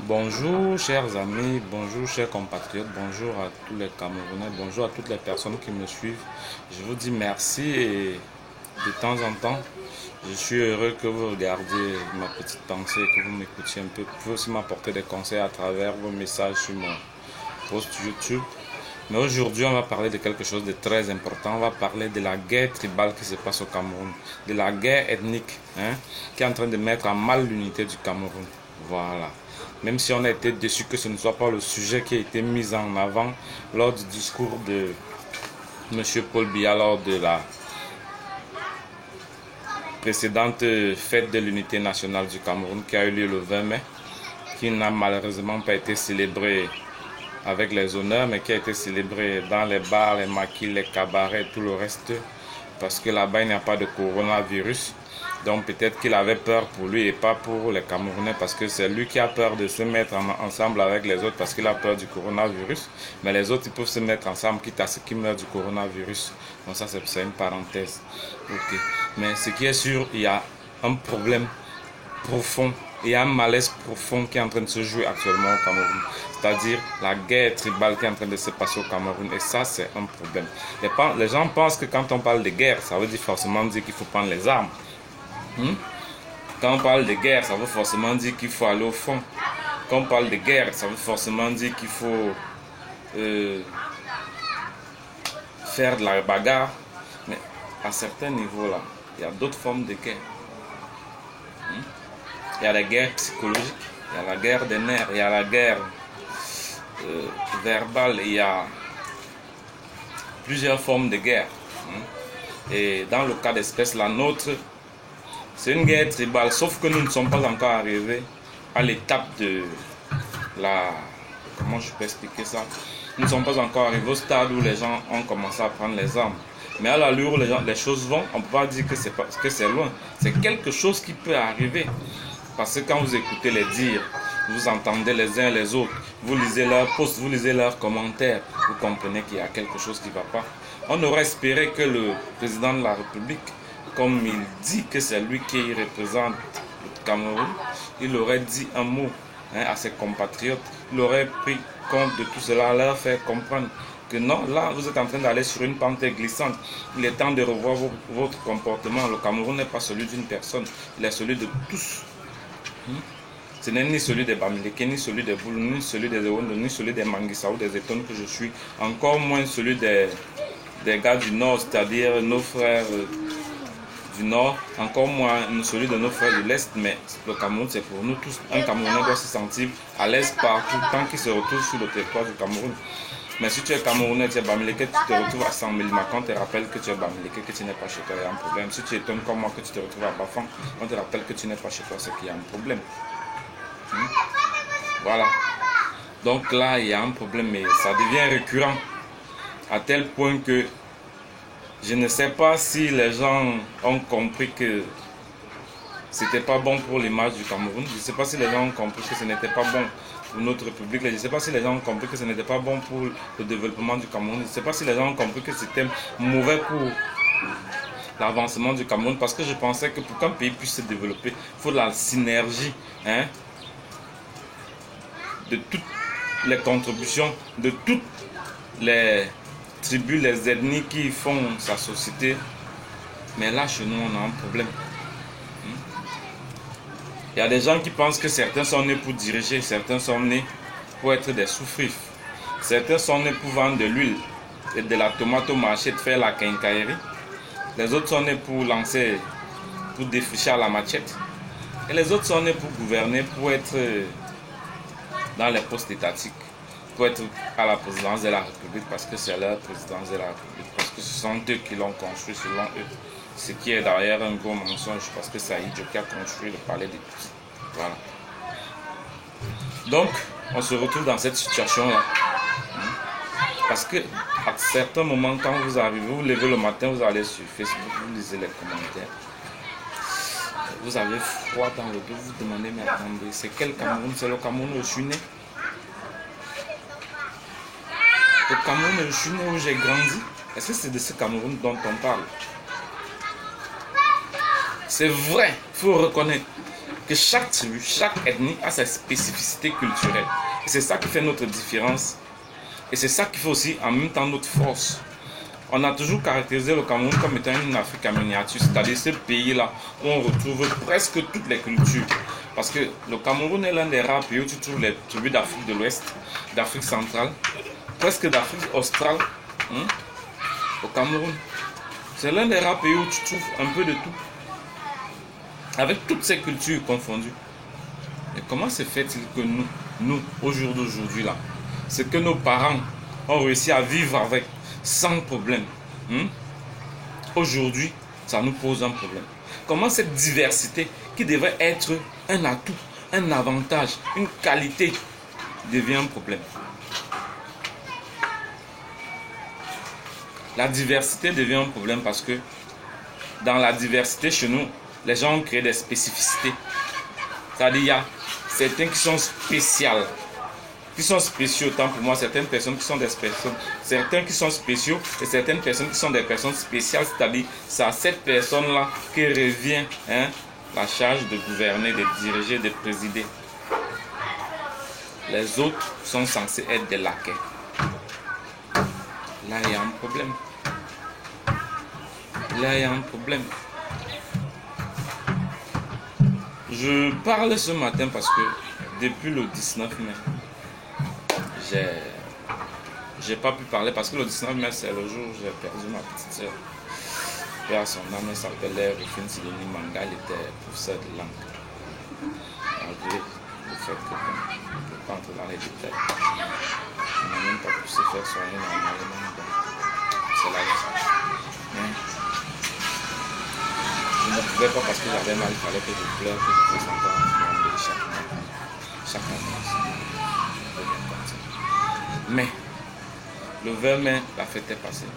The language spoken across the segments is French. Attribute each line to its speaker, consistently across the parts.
Speaker 1: Bonjour chers amis, bonjour chers compatriotes, bonjour à tous les Camerounais, bonjour à toutes les personnes qui me suivent. Je vous dis merci et de temps en temps, je suis heureux que vous regardiez ma petite pensée, que vous m'écoutiez un peu. Vous pouvez aussi m'apporter des conseils à travers vos messages sur mon post YouTube. Mais aujourd'hui, on va parler de quelque chose de très important. On va parler de la guerre tribale qui se passe au Cameroun, de la guerre ethnique qui est en train de mettre à mal l'unité du Cameroun. Voilà. Même si on a été déçu que ce ne soit pas le sujet qui a été mis en avant lors du discours de M. Paul Biya lors de la précédente fête de l'unité nationale du Cameroun qui a eu lieu le 20 mai, qui n'a malheureusement pas été célébrée avec les honneurs, mais qui a été célébrée dans les bars, les maquis, les cabarets et tout le reste, parce que là-bas il n'y a pas de coronavirus. Donc peut-être qu'il avait peur pour lui et pas pour les Camerounais, parce que c'est lui qui a peur de se mettre ensemble avec les autres parce qu'il a peur du coronavirus. Mais les autres, ils peuvent se mettre ensemble quitte à ce qu'ils meurent du coronavirus. Donc ça, c'est une parenthèse. Ok. Mais ce qui est sûr, il y a un problème profond, il y a un malaise profond qui est en train de se jouer actuellement au Cameroun. C'est-à-dire la guerre tribale qui est en train de se passer au Cameroun. Et ça, c'est un problème. Les gens pensent que quand on parle de guerre, ça veut dire forcément dire qu'il faut prendre les armes. Quand on parle de guerre, ça veut forcément dire qu'il faut aller au fond. Quand on parle de guerre, ça veut forcément dire qu'il faut faire de la bagarre. Mais à certains niveaux là, il y a d'autres formes de guerre. Il y a la guerre psychologique, il y a la guerre des nerfs, il y a la guerre verbale, il y a plusieurs formes de guerre. Et dans le cas d'espèce, la nôtre, c'est une guerre tribale, sauf que nous ne sommes pas encore arrivés à l'étape de la... Comment je peux expliquer ça? Nous ne sommes pas encore arrivés au stade où les gens ont commencé à prendre les armes. Mais à l'allure où les choses vont, on ne peut pas dire que c'est loin. C'est quelque chose qui peut arriver. Parce que quand vous écoutez les dires, vous entendez les uns et les autres, vous lisez leurs posts, vous lisez leurs commentaires, vous comprenez qu'il y a quelque chose qui ne va pas. On aurait espéré que le président de la République, comme il dit que c'est lui qui représente le Cameroun, il aurait dit un mot à ses compatriotes, il aurait pris compte de tout cela, leur faire comprendre que non, là vous êtes en train d'aller sur une pente glissante, il est temps de revoir votre comportement. Le Cameroun n'est pas celui d'une personne, il est celui de tous. Ce n'est ni celui des Bamileke, ni celui des Boulou, ni celui des Ewondo, ni celui des Manguissa ou des Étones que je suis, encore moins celui des gars du Nord, c'est-à-dire nos frères du Nord, encore moins celui de nos frères de l'Est. Mais le Cameroun, c'est pour nous tous. Un Camerounais doit se sentir à l'aise partout tant qu'il se retrouve sur le territoire du Cameroun. Mais si tu es Camerounais, tu es Bamileke, tu te retrouves à 100 000 Macan, on te rappelle que tu es Bamileke, que tu n'es pas chez toi, il y a un problème. Si tu étonnes comme moi que tu te retrouves à Bafang, on te rappelle que tu n'es pas chez toi, c'est qu'il y a un problème. Voilà. Donc là, il y a un problème, mais ça devient récurrent. À tel point que je ne sais pas si les gens ont compris que c'était pas bon pour l'image du Cameroun. Je ne sais pas si les gens ont compris que ce n'était pas bon pour notre République. Je ne sais pas si les gens ont compris que ce n'était pas bon pour le développement du Cameroun. Je ne sais pas si les gens ont compris que c'était mauvais pour l'avancement du Cameroun. Parce que je pensais que pour qu'un pays puisse se développer, il faut de la synergie de toutes les contributions, de toutes les tribus, les ethnies qui font sa société. Mais là, chez nous, on a un problème. Il y a des gens qui pensent que certains sont nés pour diriger, certains sont nés pour être des sous-fifs. Certains sont nés pour vendre de l'huile et de la tomate au marché, de faire la quincaillerie. Les autres sont nés pour lancer, pour défricher à la machette. Et les autres sont nés pour gouverner, pour être dans les postes étatiques, pour être à la présidence de la République, parce que c'est leur présidence de la République, parce que ce sont eux qui l'ont construit selon eux. Ce qui est derrière un gros mensonge, parce que c'est Aïdjo qui a construit le palais des petits. Voilà. Donc, on se retrouve dans cette situation-là. Parce que à certains moments, quand vous arrivez, vous vous levez le matin, vous allez sur Facebook, vous lisez les commentaires. Vous avez froid dans le dos, vous vous demandez, mais attendez, c'est quel Cameroun? C'est le Cameroun où je suis né? Le Cameroun où je suis né, où j'ai grandi? Est-ce que c'est de ce Cameroun dont on parle? C'est vrai, il faut reconnaître. que chaque tribu, chaque ethnie a sa spécificité culturelle. Et c'est ça qui fait notre différence. Et c'est ça qui fait aussi en même temps notre force. On a toujours caractérisé le Cameroun comme étant une Afrique en miniature, c'est-à-dire ce pays-là où on retrouve presque toutes les cultures. Parce que le Cameroun est l'un des rares pays où tu trouves les tribus d'Afrique de l'Ouest, d'Afrique centrale, presque d'Afrique australe, au Cameroun. C'est l'un des rares pays où tu trouves un peu de tout, avec toutes ces cultures confondues. Et comment se fait-il que nous, au jour d'aujourd'hui, là, ce que nos parents ont réussi à vivre avec, sans problème, aujourd'hui, ça nous pose un problème. Comment cette diversité, qui devrait être un atout, un avantage, une qualité, devient un problème? La diversité devient un problème parce que dans la diversité chez nous, les gens ont créé des spécificités. C'est-à-dire il y a certains qui sont spéciales, qui sont spéciaux, autant pour moi, certaines personnes qui sont des personnes, certains qui sont spéciaux et certaines personnes qui sont des personnes spéciales, c'est-à-dire c'est à cette personne-là que revient la charge de gouverner, de diriger, de présider. Les autres sont censés être des laquais. Là, il y a un problème. Là, il y a un problème. Je parle ce matin parce que depuis le 19 mai, j'ai pas pu parler parce que le 19 mai, c'est le jour où j'ai perdu ma petite soeur. Et à son âme, elle s'appelait Rufine Sileni Manga, elle était professeure de langue. Malgré le fait que je ne peux pas entrer dans les détails. On n'a même pas pu se faire soigner normalement. C'est la vie. Mais je ne pouvais pas parce que j'avais mal, il fallait que je pleure, que je fasse encore un peu chaque année. Chaque année. Mais le 20 mai, la fête est passée.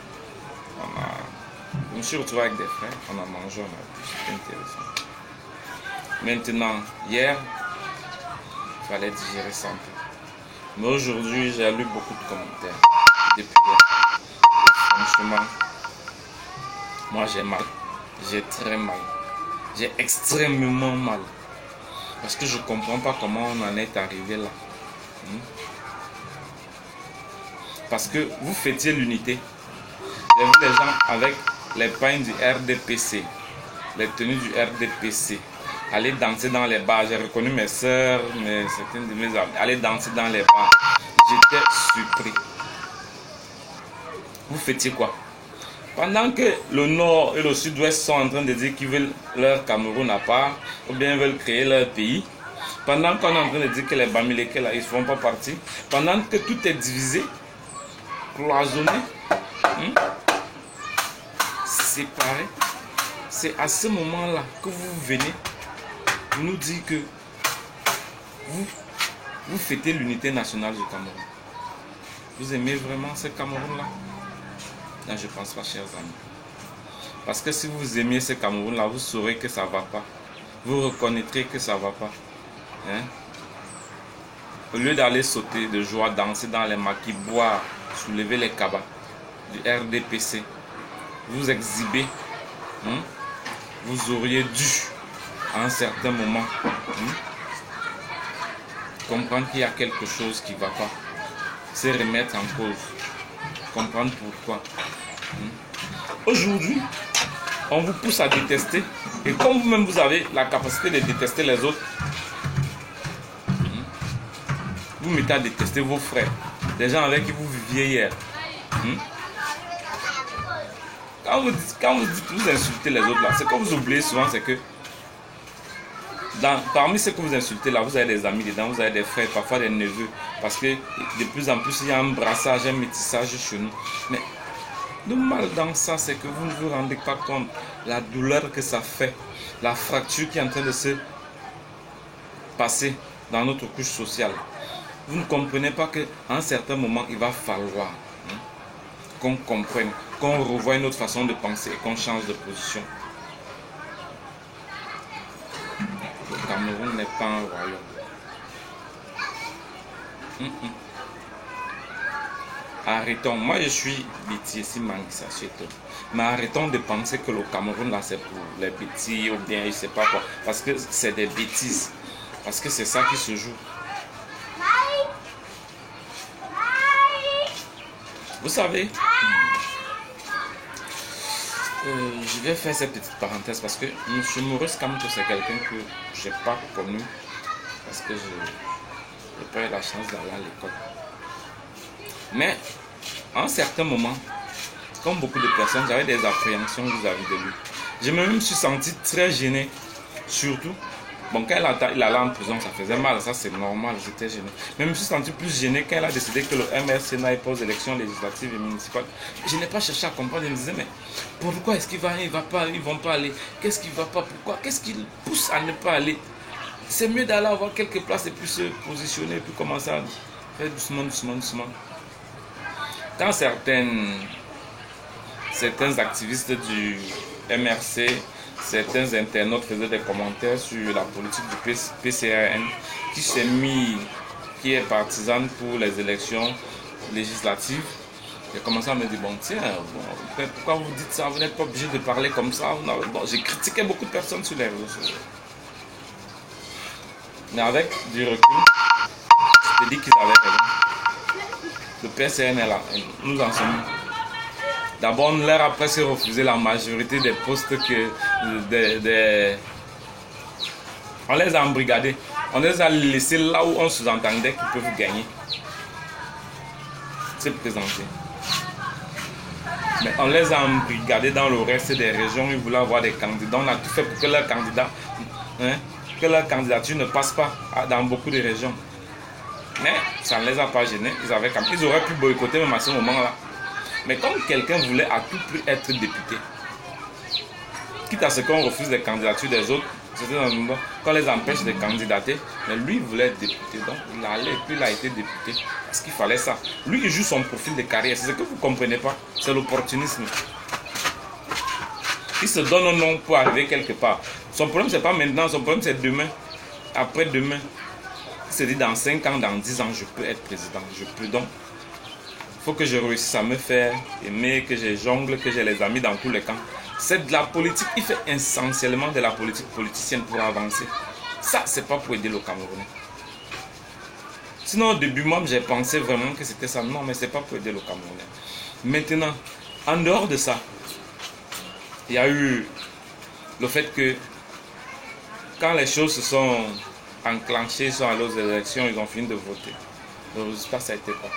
Speaker 1: Je me suis retrouvé avec des frères, on a mangé, on a bu, c'était intéressant. Maintenant, hier, il fallait digérer ça un peu. Mais aujourd'hui, j'ai lu beaucoup de commentaires depuis hier. Franchement, moi j'ai mal. J'ai très mal. J'ai extrêmement mal. Parce que je ne comprends pas comment on en est arrivé là. Parce que vous fêtiez l'unité. J'ai vu les gens avec les pagnes du RDPC, les tenues du RDPC, aller danser dans les bars. J'ai reconnu mes soeurs, certaines de mes amis, aller danser dans les bars. J'étais surpris. Vous fêtiez quoi? Pendant que le Nord et le Sud-Ouest sont en train de dire qu'ils veulent leur Cameroun à part, ou bien veulent créer leur pays, pendant qu'on est en train de dire que les Bamileke là, ils ne font pas partie, pendant que tout est divisé, cloisonné, séparé, c'est à ce moment-là que vous venez nous dire que vous fêtez l'unité nationale du Cameroun. Vous aimez vraiment ce Cameroun-là? Non, je ne pense pas, chers amis. Parce que si vous aimiez ce Cameroun-là, vous saurez que ça ne va pas. Vous reconnaîtrez que ça ne va pas. Au lieu d'aller sauter de joie, danser dans les maquis, boire, soulever les cabas du RDPC, vous exhibez, vous auriez dû, à un certain moment, comprendre qu'il y a quelque chose qui ne va pas, se remettre en cause, comprendre pourquoi. Aujourd'hui, on vous pousse à détester, et comme vous-même vous avez la capacité de détester les autres, vous mettez à détester vos frères, des gens avec qui vous viviez hier. Quand vous dites vous insultez les autres là, ce que vous oubliez souvent, c'est que parmi ceux que vous insultez là, vous avez des amis dedans, vous avez des frères, parfois des neveux, parce que de plus en plus il y a un brassage, un métissage chez nous. Mais le mal dans ça, c'est que vous ne vous rendez pas compte la douleur que ça fait, la fracture qui est en train de se passer dans notre couche sociale. Vous ne comprenez pas qu'à un certain moment, il va falloir qu'on comprenne, qu'on revoie notre façon de penser et qu'on change de position. Le Cameroun n'est pas un royaume. Arrêtons. Moi, je suis Biti ici, Mangissa, mais arrêtons de penser que le Cameroun, là, c'est pour les petits ou bien je sais pas quoi. Parce que c'est des bêtises. Parce que c'est ça qui se joue. Vous savez, je vais faire cette petite parenthèse parce que M. Maurice Kamto, c'est quelqu'un que je n'ai pas connu. Parce que je n'ai pas eu la chance d'aller à l'école. Mais, à un certain moment, comme beaucoup de personnes, j'avais des appréhensions vis-à-vis de lui. Je me suis senti très gêné, surtout. Bon, quand il allait en prison, ça faisait mal, ça c'est normal, j'étais gêné. Mais je me suis senti plus gêné quand il a décidé que le MRC n'aille pas aux élections législatives et municipales. Je n'ai pas cherché à comprendre, je me disais, mais pourquoi est-ce qu'il va, il va pas, ils vont pas aller? Qu'est-ce qui va pas? Pourquoi? Qu'est-ce qui le pousse à ne pas aller? C'est mieux d'aller avoir quelques places et puis se positionner et puis commencer à faire doucement, doucement, doucement. Quand certains activistes du MRC, certains internautes faisaient des commentaires sur la politique du PCRN qui est partisane pour les élections législatives, j'ai commencé à me dire, bon tiens, pourquoi vous dites ça? Vous n'êtes pas obligé de parler comme ça. Bon, j'ai critiqué beaucoup de personnes sur les réseaux sociaux. Mais avec du recul, je te dis qu'ils avaient raison. Le PCN est là, nous en sommes. D'abord, on leur a presque refusé la majorité des postes on les a embrigadés. On les a laissés là où on sous-entendait qu'ils peuvent gagner. C'est présenté. Mais on les a embrigadés dans le reste des régions. Ils voulaient avoir des candidats. On a tout fait pour que leur candidature ne passe pas dans beaucoup de régions. Mais ça ne les a pas gênés. Ils auraient pu boycotter même à ce moment-là. Mais comme quelqu'un voulait à tout prix être député, quitte à ce qu'on refuse les candidatures des autres, qu'on les empêche de candidater, mais lui il voulait être député, donc il allait et puis il a été député, parce qu'il fallait ça. Lui il joue son profil de carrière, c'est ce que vous ne comprenez pas, c'est l'opportunisme. Il se donne un nom pour arriver quelque part. Son problème c'est pas maintenant, son problème c'est demain, après-demain. Il se dit dans 5 ans, dans 10 ans, je peux être président, je peux donc. Il faut que je réussisse à me faire aimer, que je jongle, que j'ai les amis dans tous les camps. C'est de la politique. Il fait essentiellement de la politique politicienne pour avancer. Ça, c'est pas pour aider le Camerounais. Sinon, au début, moi, j'ai pensé vraiment que c'était ça. Non, mais c'est pas pour aider le Camerounais. Maintenant, en dehors de ça, il y a eu le fait que quand les choses se sont enclenchées, ils sont allés aux élections, ils ont fini de voter. Le résultat, ça a été quoi?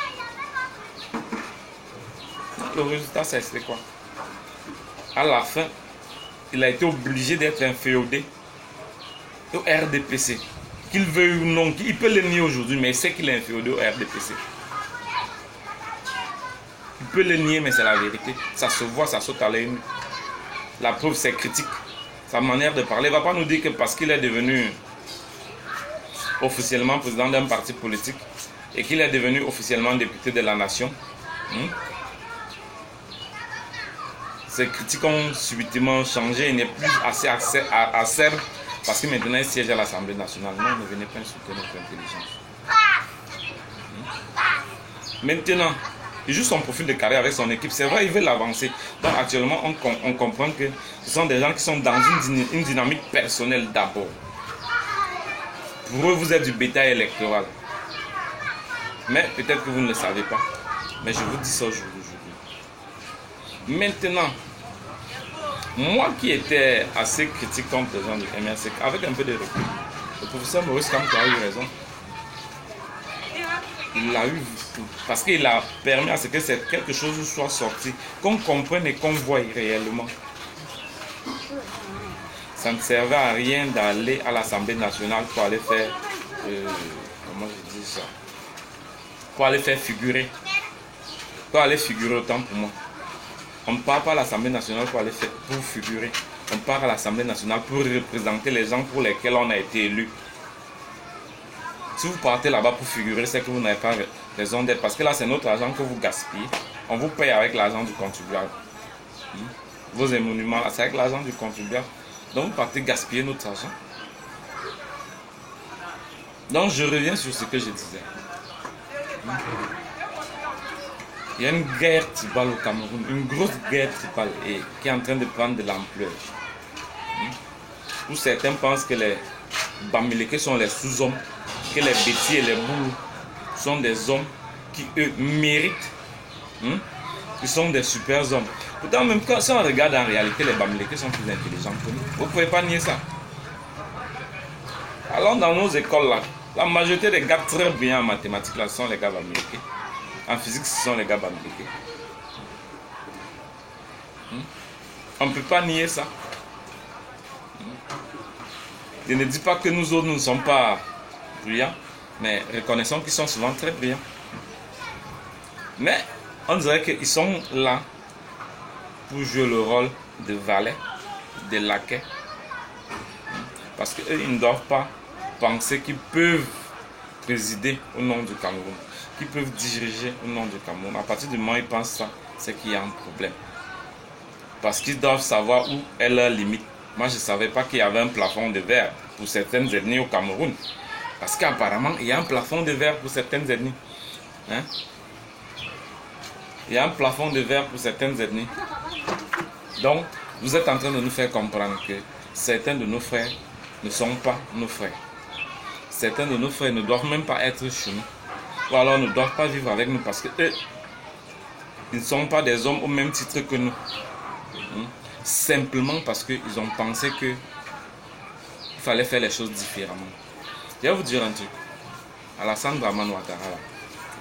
Speaker 1: Le résultat, ça a été quoi? À la fin, il a été obligé d'être inféodé au RDPC. Qu'il veuille ou non, il peut le nier aujourd'hui, mais il sait qu'il est inféodé au RDPC. Il peut le nier, mais c'est la vérité. Ça se voit, ça saute à l'œil. La preuve, c'est critique. Sa manière de parler. Il ne va pas nous dire que parce qu'il est devenu officiellement président d'un parti politique et qu'il est devenu officiellement député de la nation, ces critiques ont subitement changé. Il n'est plus assez acerbe parce que maintenant il siège à l'Assemblée nationale. Non, ne venez pas insulter notre intelligence. Maintenant, il joue son profil de carrière avec son équipe. C'est vrai, il veut l'avancer. Donc actuellement, on comprend que ce sont des gens qui sont dans une dynamique personnelle d'abord. Pour eux, vous êtes du bétail électoral. Mais peut-être que vous ne le savez pas. Mais je vous dis ça aujourd'hui. Maintenant, moi qui étais assez critique contre les gens du MRC, avec un peu de recul, le professeur Maurice Kamto a eu raison. Il l'a eu parce qu'il a permis à ce que quelque chose soit sorti, qu'on comprenne et qu'on voie réellement. Ça ne servait à rien d'aller à l'Assemblée nationale pour aller faire, comment je dis ça, pour aller faire figurer, pour aller figurer autant pour moi. On ne part pas à l'Assemblée nationale pour aller faire, pour figurer. On part à l'Assemblée nationale pour représenter les gens pour lesquels on a été élu. Si vous partez là-bas pour figurer, c'est que vous n'avez pas raison d'être. Parce que là, c'est notre argent que vous gaspillez. On vous paye avec l'argent du contribuable. Vos émoluments, c'est avec l'argent du contribuable. Donc, vous partez gaspiller notre argent. Donc, je reviens sur ce que je disais. Il y a une guerre tribale au Cameroun, une grosse guerre tribale et qui est en train de prendre de l'ampleur. Où certains pensent que les Bamileke sont les sous-hommes, que les Bétis et les Boulous sont des hommes qui, eux, méritent. Ils sont des super hommes. Pourtant, même quand si on regarde en réalité, les Bamileke sont plus intelligents que nous. Vous ne pouvez pas nier ça. Alors, dans nos écoles, là, la majorité des gars très brillants en mathématiques, là, sont les gars Bamileke. En physique, ce sont les gars Bamileke. On ne peut pas nier ça. Je ne dis pas que nous autres, nous ne sommes pas brillants, mais reconnaissons qu'ils sont souvent très brillants. Mais on dirait qu'ils sont là pour jouer le rôle de valets, de laquais. Parce qu'eux, ils ne doivent pas penser qu'ils peuvent présider au nom du Cameroun, qu'ils peuvent diriger au nom du Cameroun. À partir du moment où ils pensent ça, c'est qu'il y a un problème. Parce qu'ils doivent savoir où est leur limite. Moi, je ne savais pas qu'il y avait un plafond de verre pour certaines ethnies au Cameroun. Parce qu'apparemment, il y a un plafond de verre pour certaines ethnies. Hein? Il y a un plafond de verre pour certaines ethnies. Donc, vous êtes en train de nous faire comprendre que certains de nos frères ne sont pas nos frères. Certains de nos frères ne doivent même pas être chez nous. Ou alors ne doivent pas vivre avec nous parce qu'eux, ils ne sont pas des hommes au même titre que nous. Simplement parce qu'ils ont pensé qu'il fallait faire les choses différemment. Je vais vous dire un truc. Alassane Dramane Ouattara,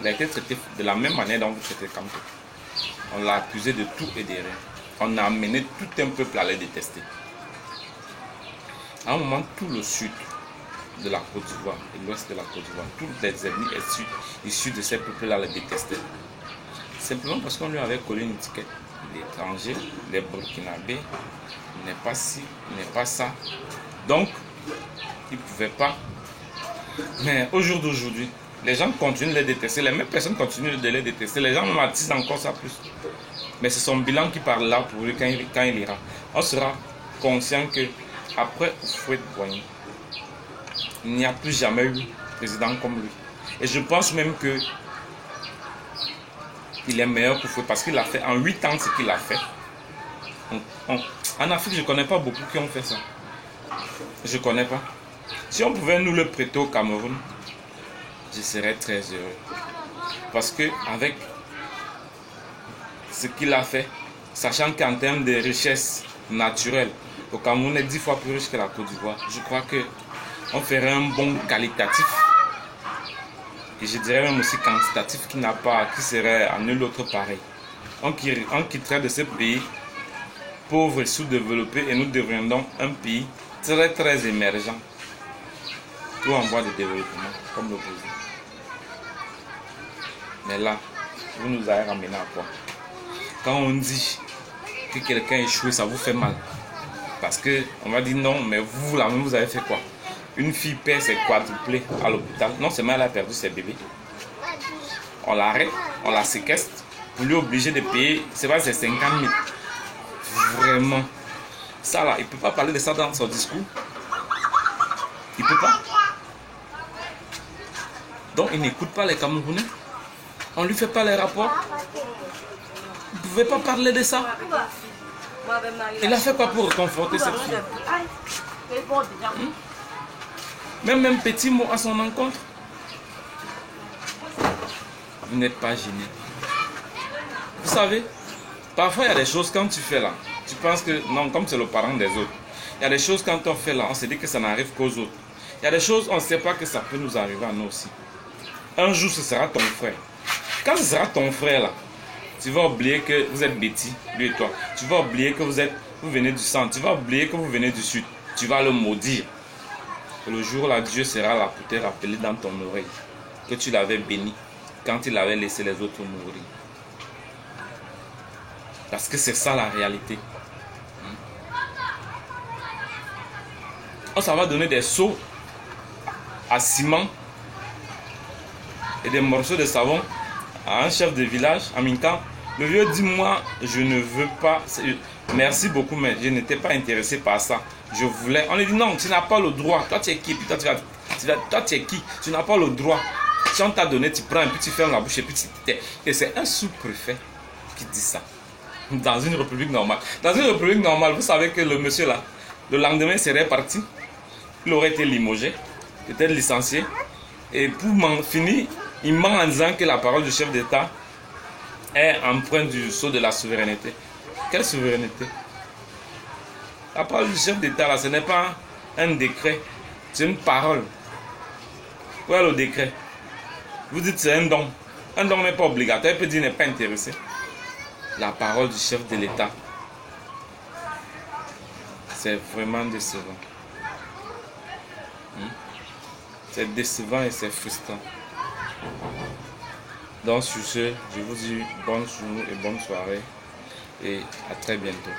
Speaker 1: il a été traité de la même manière dont vous traitez Kanté. On l'a accusé de tout et de rien. On a amené tout un peuple à les détester. À un moment, tout le sud de la Côte d'Ivoire et l'ouest de la Côte d'Ivoire, toutes les ethnies issues de ces peuples-là les détestaient. Simplement parce qu'on lui avait collé une étiquette. L'étranger, les Burkinabés, il n'est pas ci, il n'est pas ça. Donc, il ne pouvait pas. Mais au jour d'aujourd'hui, les gens continuent de les détester, les mêmes personnes continuent de les détester, les gens même attisent encore ça plus. Mais c'est son bilan qui parle là pour lui quand il ira. On sera conscient que après Houphouët-Boigny, il n'y a plus jamais eu président comme lui. Et je pense même que il est meilleur que Houphouët parce qu'il a fait en 8 ans ce qu'il a fait. En Afrique, je ne connais pas beaucoup qui ont fait ça. Je ne connais pas. Si on pouvait nous le prêter au Cameroun, je serais très heureux. Parce que avec ce qu'il a fait, sachant qu'en termes de richesse naturelle, le Cameroun est 10 fois plus riche que la Côte d'Ivoire, je crois qu'on ferait un bond qualitatif. Et je dirais même aussi quantitatif qui serait à nul autre pareil. On quitterait de ce pays pauvre et sous-développé et nous deviendrons un pays très très émergent. Tout en voie de développement, comme le Brésil. Mais là, vous nous avez ramené à quoi? Quand on dit que quelqu'un a échoué, ça vous fait mal. Parce qu'on va dire non, mais vous là même, vous avez fait quoi? Une fille perd ses quadruplés à l'hôpital. Non seulement elle a perdu ses bébés. On l'arrête, on la séquestre pour lui obliger de payer, c'est pas, c'est 50 000. Vraiment. Ça là, il ne peut pas parler de ça dans son discours. Il ne peut pas. Donc il n'écoute pas les Camerounais. On ne lui fait pas les rapports. Vous ne pouvez pas parler de ça. Il a fait quoi pour conforter cette fille? Même petit mot à son encontre. Vous n'êtes pas gêné. Vous savez, parfois il y a des choses quand tu fais là, tu penses que non, comme c'est le parent des autres. Il y a des choses quand on fait là, on se dit que ça n'arrive qu'aux autres. Il y a des choses, on ne sait pas que ça peut nous arriver à nous aussi. Un jour, ce sera ton frère. Quand ce sera ton frère là, tu vas oublier que vous êtes Betty, lui et toi. Tu vas oublier que vous venez du centre. Tu vas oublier que vous venez du sud. Tu vas le maudire. Et le jour là, Dieu sera là pour te rappeler dans ton oreille que tu l'avais béni quand il avait laissé les autres mourir. Parce que c'est ça la réalité. Ça va donner des seaux à ciment et des morceaux de savon à un chef de village, à Minkan. Le vieux dit, moi, je ne veux pas, merci beaucoup, mais je n'étais pas intéressé par ça. Je voulais, on lui dit, non, tu n'as pas le droit. Toi, tu es qui? Puis toi, tu es qui? Tu n'as pas le droit. Si on t'a donné, tu prends et puis tu fermes la bouche et puis tu t'es. Et c'est un sous-préfet qui dit ça. Dans une république normale. Dans une république normale, vous savez que le monsieur là, le lendemain serait parti. Il aurait été limogé, peut-être licencié. Et pour finir, il ment en disant que la parole du chef d'État est empreinte du sceau de la souveraineté. Quelle souveraineté? La parole du chef d'État, là, ce n'est pas un décret, c'est une parole. Où est le décret? Vous dites c'est un don. Un don n'est pas obligatoire, il peut dire n'est pas intéressé. La parole du chef de l'État, c'est vraiment décevant. C'est décevant et c'est frustrant. Donc sur ce, je vous dis bonne journée et bonne soirée et à très bientôt.